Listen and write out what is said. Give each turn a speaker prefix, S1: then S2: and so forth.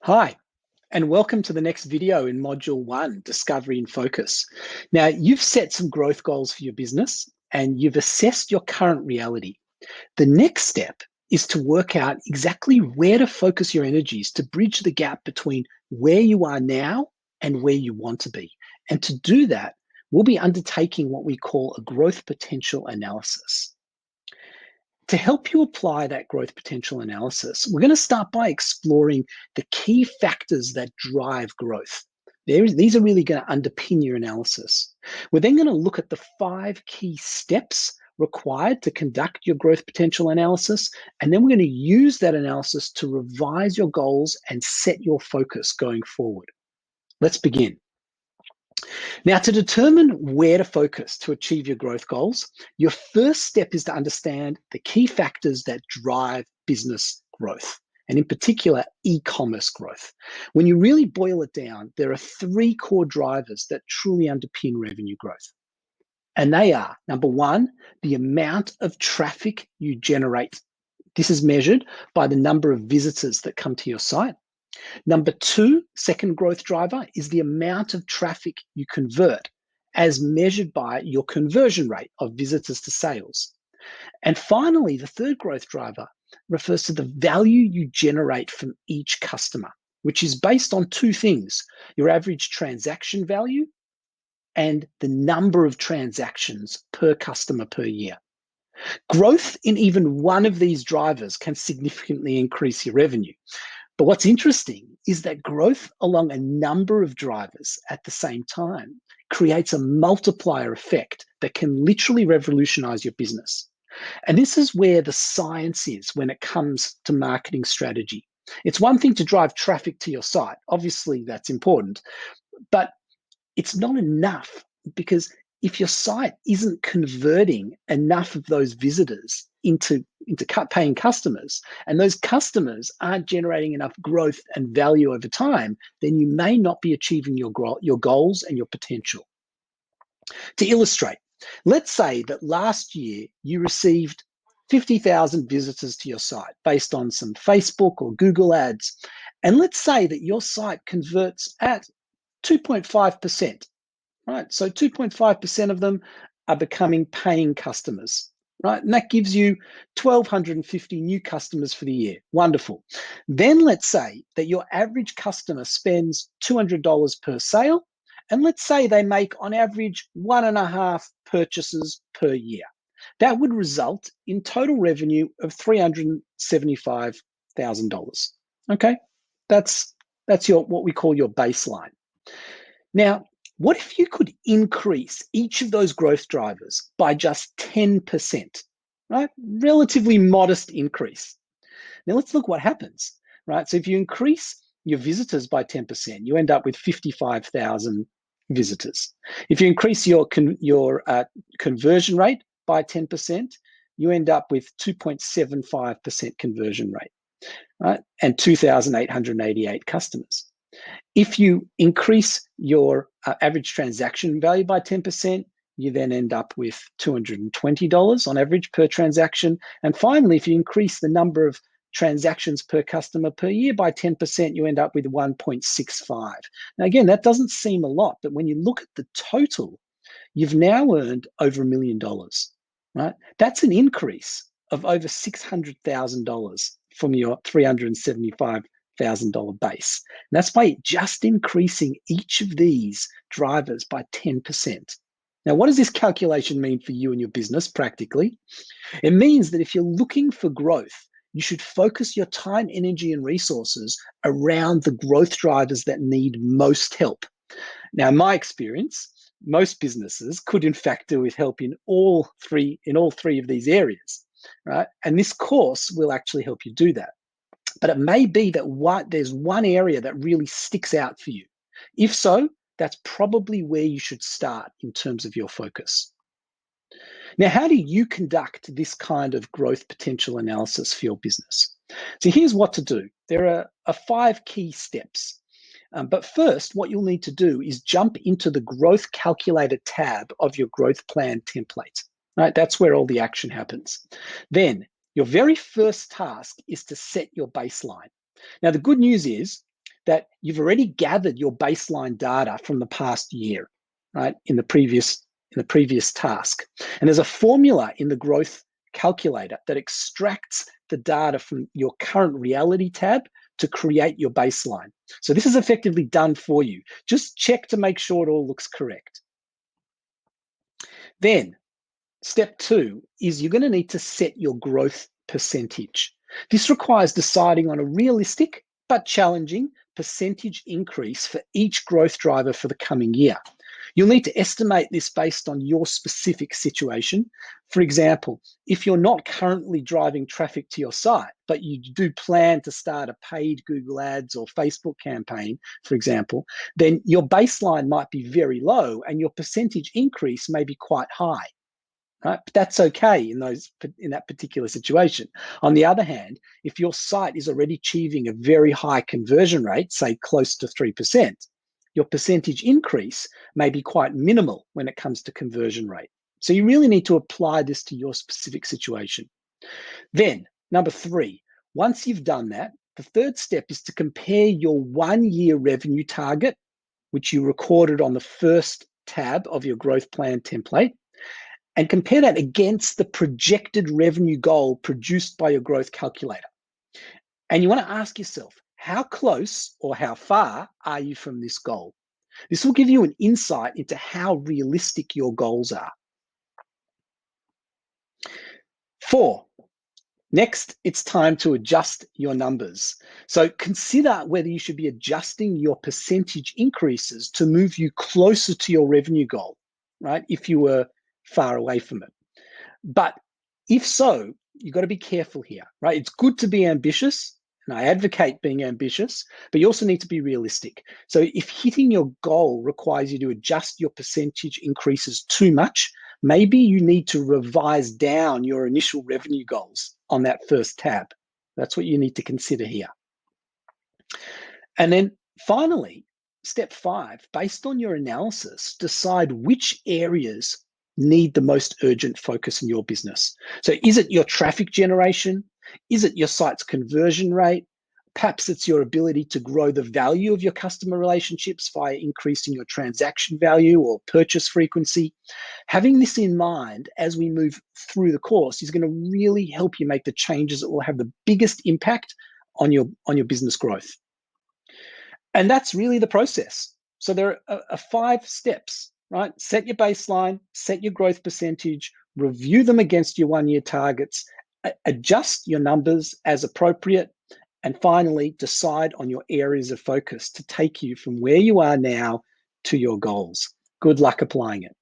S1: Hi, and welcome to the next video in Module 1, Discovery and Focus. Now, you've set some growth goals for your business and you've assessed your current reality. The next step is to work out exactly where to focus your energies to bridge the gap between where you are now and where you want to be. And to do that, we'll be undertaking what we call a growth potential analysis. To help you apply that growth potential analysis, we're going to start by exploring the key factors that drive growth. These are really going to underpin your analysis. We're then going to look at the 5 key steps required to conduct your growth potential analysis, and then we're going to use that analysis to revise your goals and set your focus going forward. Let's begin. Now, to determine where to focus to achieve your growth goals, your first step is to understand the key factors that drive business growth, and in particular, e-commerce growth. When you really boil it down, there are 3 core drivers that truly underpin revenue growth. And they are, number 1, the amount of traffic you generate. This is measured by the number of visitors that come to your site. Number 2, second growth driver, is the amount of traffic you convert as measured by your conversion rate of visitors to sales. And finally, the third growth driver refers to the value you generate from each customer, which is based on 2 things: your average transaction value and the number of transactions per customer per year. Growth in even one of these drivers can significantly increase your revenue. But what's interesting is that growth along a number of drivers at the same time creates a multiplier effect that can literally revolutionize your business. And this is where the science is when it comes to marketing strategy. It's one thing to drive traffic to your site. Obviously, that's important, but it's not enough, because if your site isn't converting enough of those visitors into paying customers, and those customers aren't generating enough growth and value over time, then you may not be achieving your goals and your potential. To illustrate, let's say that last year you received 50,000 visitors to your site based on some Facebook or Google ads. And let's say that your site converts at 2.5%. Right, so 2.5% of them are becoming paying customers, right? And that gives you 1,250 new customers for the year. Wonderful. Then let's say that your average customer spends $200 per sale, and let's say they make on average 1.5 purchases per year. That would result in total revenue of $375,000. Okay, that's what we call your baseline. Now, what if you could increase each of those growth drivers by just 10%, right? Relatively modest increase. Now let's look what happens, right? So if you increase your visitors by 10%, you end up with 55,000 visitors. If you increase your conversion rate by 10%, you end up with 2.75% conversion rate, right? And 2,888 customers. If you increase your average transaction value by 10%, you then end up with $220 on average per transaction. And finally, if you increase the number of transactions per customer per year by 10%, you end up with 1.65. Now, again, that doesn't seem a lot, but when you look at the total, you've now earned over $1 million, right? That's an increase of over $600,000 from your $375,000 base. And that's by just increasing each of these drivers by 10%. Now, what does this calculation mean for you and your business practically? It means that if you're looking for growth, you should focus your time, energy, and resources around the growth drivers that need most help. Now, in my experience, most businesses could in fact do with help in all three of these areas, right? And this course will actually help you do that. But it may be that there's one area that really sticks out for you. If so, that's probably where you should start in terms of your focus. Now, how do you conduct this kind of growth potential analysis for your business? So here's what to do. There are 5 key steps. But first, what you'll need to do is jump into the Growth Calculator tab of your growth plan template. Right? That's where all the action happens. Then, your very first task is to set your baseline. Now, the good news is that you've already gathered your baseline data from the past year, right? In the previous task. And there's a formula in the growth calculator that extracts the data from your current reality tab to create your baseline. So this is effectively done for you. Just check to make sure it all looks correct. Then step 2 is you're going to need to set your growth percentage. This requires deciding on a realistic but challenging percentage increase for each growth driver for the coming year. You'll need to estimate this based on your specific situation. For example, if you're not currently driving traffic to your site, but you do plan to start a paid Google Ads or Facebook campaign, for example, then your baseline might be very low and your percentage increase may be quite high. Right? But that's okay in that particular situation. On the other hand, if your site is already achieving a very high conversion rate, say close to 3%, your percentage increase may be quite minimal when it comes to conversion rate. So you really need to apply this to your specific situation. Then, number 3, once you've done that, the third step is to compare your 1-year revenue target, which you recorded on the first tab of your growth plan template, and compare that against the projected revenue goal produced by your growth calculator. And you want to ask yourself, how close or how far are you from this goal? This will give you an insight into how realistic your goals are. 4, next, it's time to adjust your numbers. So consider whether you should be adjusting your percentage increases to move you closer to your revenue goal, right? If you were far away from it. But if so, you've got to be careful here, right? It's good to be ambitious, and I advocate being ambitious, but you also need to be realistic. So if hitting your goal requires you to adjust your percentage increases too much, maybe you need to revise down your initial revenue goals on that first tab. That's what you need to consider here. And then finally, step 5, based on your analysis, decide which areas need the most urgent focus in your business. So is it your traffic generation? Is it your site's conversion rate? Perhaps it's your ability to grow the value of your customer relationships via increasing your transaction value or purchase frequency. Having this in mind as we move through the course is going to really help you make the changes that will have the biggest impact on your business growth. And that's really the process. So there are 5 steps, right? Set your baseline, set your growth percentage, review them against your 1-year targets, adjust your numbers as appropriate, and finally, decide on your areas of focus to take you from where you are now to your goals. Good luck applying it.